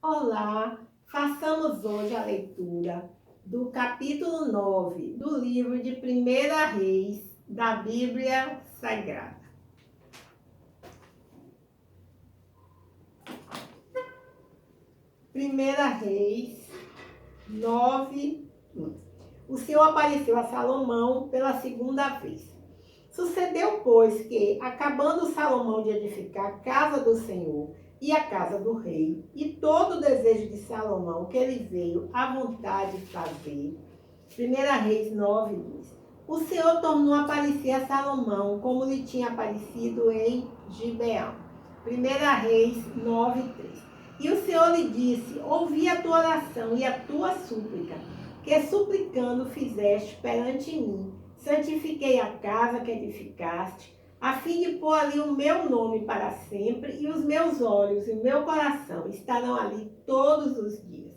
Olá, façamos hoje a leitura do capítulo 9 do livro de Primeira Reis da Bíblia Sagrada. Primeira Reis 9, 1. O Senhor apareceu a Salomão pela segunda vez. Sucedeu, pois, que, acabando Salomão de edificar a casa do Senhor e a casa do rei, e todo o desejo de Salomão que ele veio à vontade fazer. 1 Reis 9, 2. O Senhor tornou a aparecer a Salomão, como lhe tinha aparecido em Gibeão. 1 Reis 9, 3. E o Senhor lhe disse: ouvi a tua oração e a tua súplica, que suplicando fizeste perante mim. Santifiquei a casa que edificaste, a fim de pôr ali o meu nome para sempre, e os meus olhos e o meu coração estarão ali todos os dias.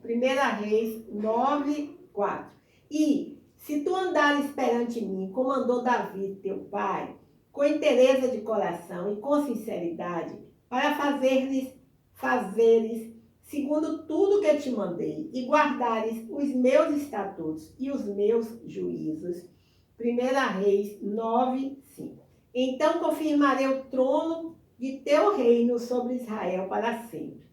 1 Reis 9, 4. E, se tu andares perante mim, como andou Davi, teu pai, com inteireza de coração e com sinceridade, para fazeres segundo tudo que te mandei, e guardares os meus estatutos e os meus juízos. 1 Reis 9, 5. Então confirmarei o trono de teu reino sobre Israel para sempre.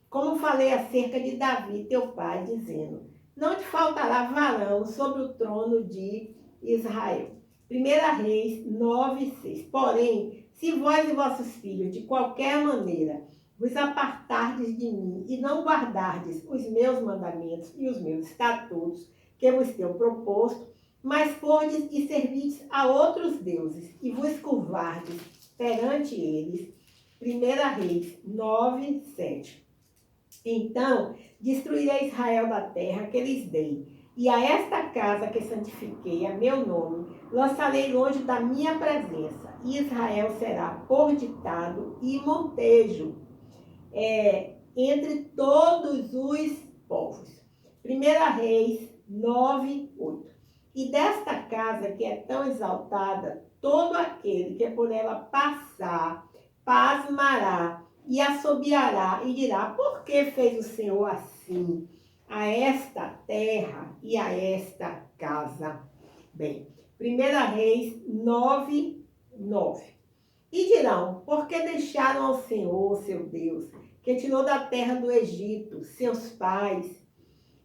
Como falei acerca de Davi, teu pai, dizendo: não te faltará varão sobre o trono de Israel. 1 Reis 9, 6. Porém, se vós e vossos filhos, de qualquer maneira, vos apartardes de mim e não guardardes os meus mandamentos e os meus estatutos que vos tenho proposto, mas fordes e servides a outros deuses e vos curvardes perante eles. 1 Reis 9, 7. Então destruirei Israel da terra que lhes dei, e a esta casa que santifiquei a meu nome, lançarei longe da minha presença, e Israel será por ditado e montejo entre todos os povos. 1 Reis 9, 8. E desta casa que é tão exaltada, todo aquele que por ela passar, pasmará e assobiará e dirá: por que fez o Senhor assim a esta terra e a esta casa? Bem, 1 Reis 9, 9. E dirão: por que deixaram ao Senhor, seu Deus, que tirou da terra do Egito, seus pais,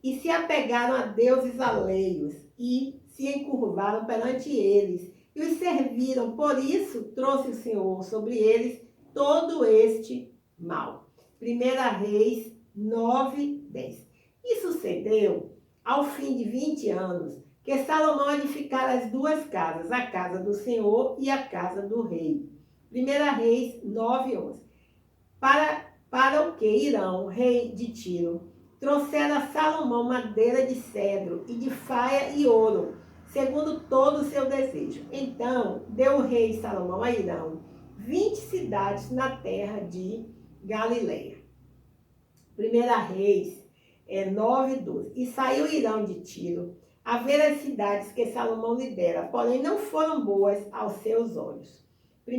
e se apegaram a deuses alheios, e se encurvaram perante eles, e os serviram? Por isso trouxe o Senhor sobre eles todo este mal. 1 Reis 9, 10. E sucedeu, ao fim de 20 anos, que Salomão edificara as duas casas, a casa do Senhor e a casa do rei. 1 Reis 9, 11. Para o que Irão, rei de Tiro, trouxera a Salomão madeira de cedro e de faia e ouro, segundo todo o seu desejo. Então deu o rei Salomão a Irão 20 cidades na terra de Galileia. 1 Reis 9, 12. E saiu Irão de Tiro a ver as cidades que Salomão lhe dera, porém não foram boas aos seus olhos. 1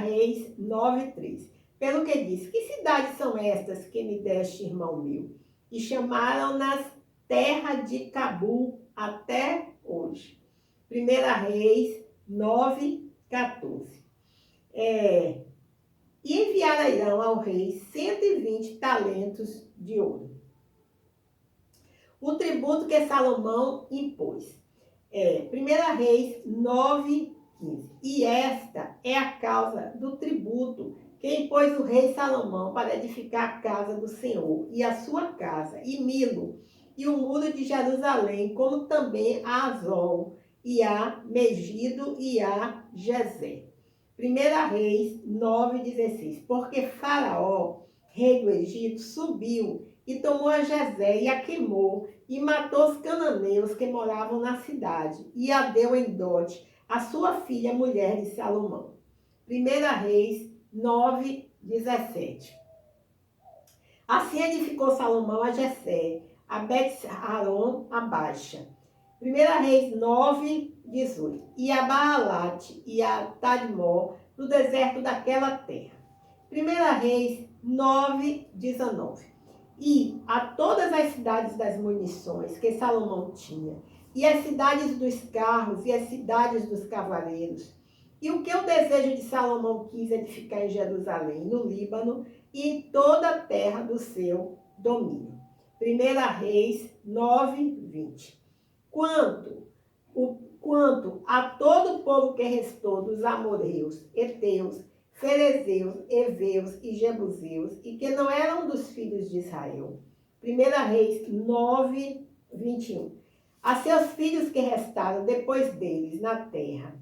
Reis 9, 13. Pelo que disse: que cidades são estas que me deste, irmão meu? E chamaram-nas terra de Cabul até hoje. 1 Reis 9, 14. E enviara Irão ao rei 120 talentos de ouro. O tributo que Salomão impôs. 1 Reis 9, 15. E esta é a causa do tributo que impôs o rei Salomão para edificar a casa do Senhor, e a sua casa, e Milo, e o muro de Jerusalém, como também a Azol, e a Megido, e a Jezé. 1 Reis 9, 16. Porque Faraó, rei do Egito, subiu e tomou a Jezé e a queimou, e matou os cananeus que moravam na cidade, e a deu em dote a sua filha, mulher de Salomão. 1 Reis 9, 17. Assim edificou Salomão a Jessé, a Bet-Aron, a Baixa. 1 Reis 9, 18. E a Baalate e a Tadmor, no deserto daquela terra. 1 Reis 9, 19. e a todas as cidades das munições que Salomão tinha, e as cidades dos carros e as cidades dos cavaleiros, e o que o desejo de Salomão quis edificar em Jerusalém, no Líbano, e em toda a terra do seu domínio. 1 Reis 9:20. Quanto a todo o povo que restou dos amoreus, heteus, ferezeus, heveus e jebuseus, e que não eram dos filhos de Israel. 1 Reis 9:21. A seus filhos que restaram depois deles na terra,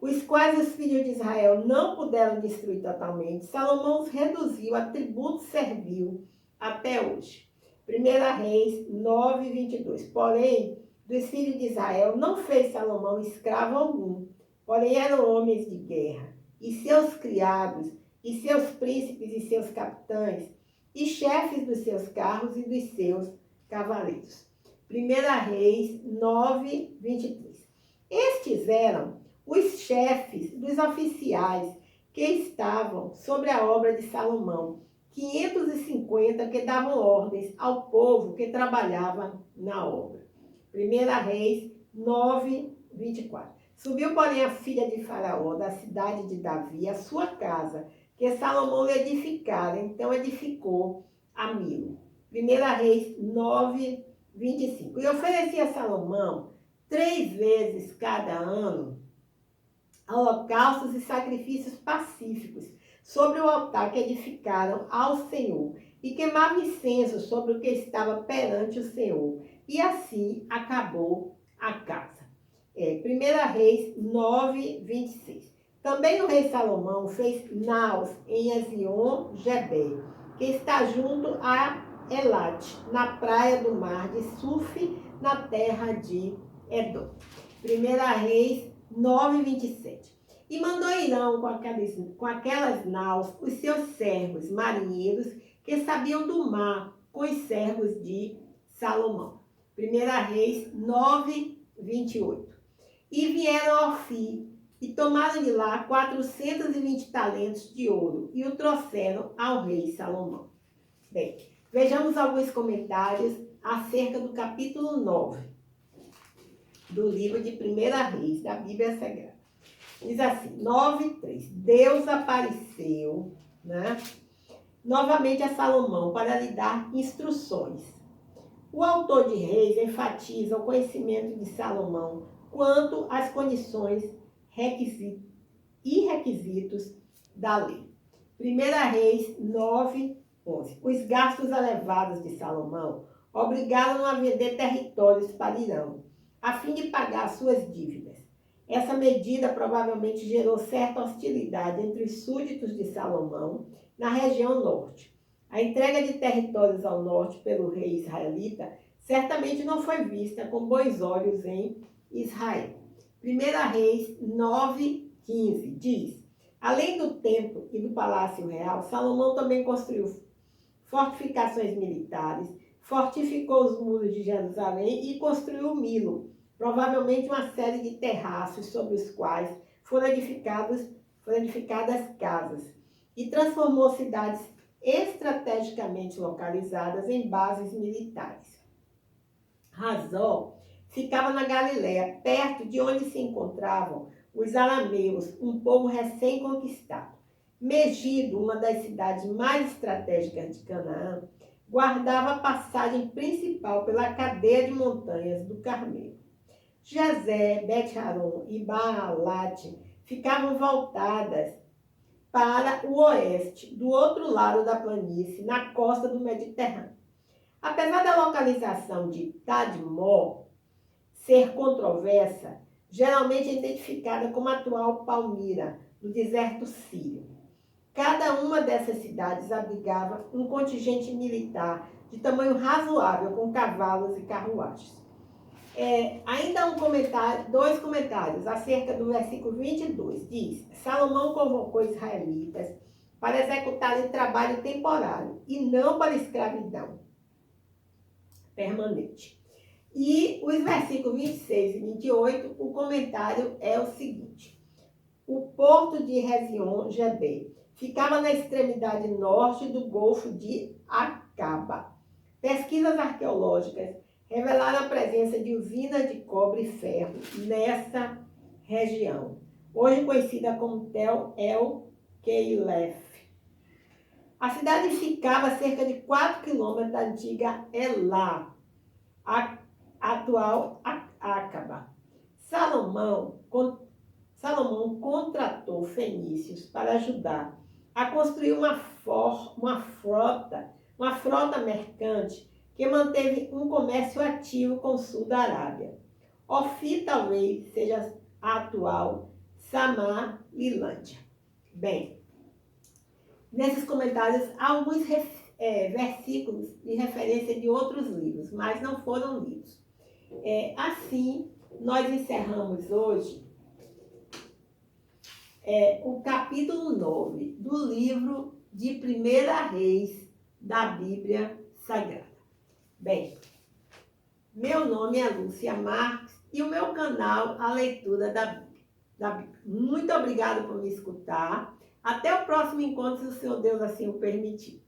os quais os filhos de Israel não puderam destruir totalmente, Salomão os reduziu a tributo servil até hoje. 1 Reis 9:22. Porém, dos filhos de Israel não fez Salomão escravo algum, porém eram homens de guerra, e seus criados, e seus príncipes e seus capitães, e chefes dos seus carros e dos seus cavaleiros. 1 Reis 9:23. Estes eram os chefes dos oficiais que estavam sobre a obra de Salomão, 550 que davam ordens ao povo que trabalhava na obra. 1 Reis 9:24. Subiu, porém, a filha de Faraó da cidade de Davi, a sua casa, que Salomão lhe edificara, então edificou a Milo. 1 Reis 9:25. E oferecia a Salomão 3 vezes cada ano holocaustos e sacrifícios pacíficos sobre o altar que edificaram ao Senhor, e queimava incenso sobre o que estava perante o Senhor. E assim acabou a casa. 1 Reis 9:26. Também o rei Salomão fez naus em Ezion-Geber, que está junto a Elate, na praia do mar de Suf, na terra de Edom. 1 Reis 9:27. E mandou Irão com aquelas naus os seus servos marinheiros que sabiam do mar, com os servos de Salomão. 1 Reis 9:28. E vieram ao Ofir, e tomaram de lá 420 talentos de ouro, e o trouxeram ao rei Salomão. Bem, vejamos alguns comentários acerca do capítulo 9 do livro de 1 Reis, da Bíblia Sagrada. Diz assim, 9:3. Deus apareceu, novamente a Salomão para lhe dar instruções. O autor de Reis enfatiza o conhecimento de Salomão quanto às condições e requisitos da lei. 1 Reis 9:11. Os gastos elevados de Salomão obrigaram-no a vender territórios para Irão, a fim de pagar suas dívidas. Essa medida provavelmente gerou certa hostilidade entre os súditos de Salomão na região norte. A entrega de territórios ao norte pelo rei israelita certamente não foi vista com bons olhos em Israel. 1 Reis 9:15 diz: além do templo e do palácio real, Salomão também construiu fortificações militares, fortificou os muros de Jerusalém e construiu Milo, provavelmente uma série de terraços sobre os quais foram edificadas casas, e transformou cidades estrategicamente localizadas em bases militares. Razó ficava na Galiléia, perto de onde se encontravam os arameus, um povo recém-conquistado. Megido, uma das cidades mais estratégicas de Canaã, guardava a passagem principal pela cadeia de montanhas do Carmelo. Jezé, Bet-Haron e Baalate ficavam voltadas para o oeste, do outro lado da planície, na costa do Mediterrâneo. Apesar da localização de Tadmor ser controversa, geralmente identificada como a atual Palmira, no deserto sírio. Cada uma dessas cidades abrigava um contingente militar de tamanho razoável, com cavalos e carruagens. Ainda dois comentários acerca do versículo 22. Diz: Salomão convocou israelitas para executarem trabalho temporário e não para escravidão permanente. E os versículos 26 e 28, o comentário é o seguinte: o porto de Ezion-Geber ficava na extremidade norte do Golfo de Acaba, pesquisas arqueológicas revelaram a presença de usinas de cobre e ferro nessa região, hoje conhecida como Tel El-Keilef. A cidade ficava a cerca de 4 quilômetros da antiga Elá, a atual Acaba. Salomão contratou fenícios para ajudar a construir uma frota mercante que manteve um comércio ativo com o sul da Arábia. Ofi talvez seja a atual Samarlândia. Bem, nesses comentários há alguns versículos de referência de outros livros, mas não foram lidos. Assim, nós encerramos hoje o capítulo 9 do livro de 1 Reis da Bíblia Sagrada. Bem, meu nome é Lúcia Marques e o meu canal A Leitura da Bíblia. Muito obrigada por me escutar. Até o próximo encontro, se o Senhor Deus assim o permitir.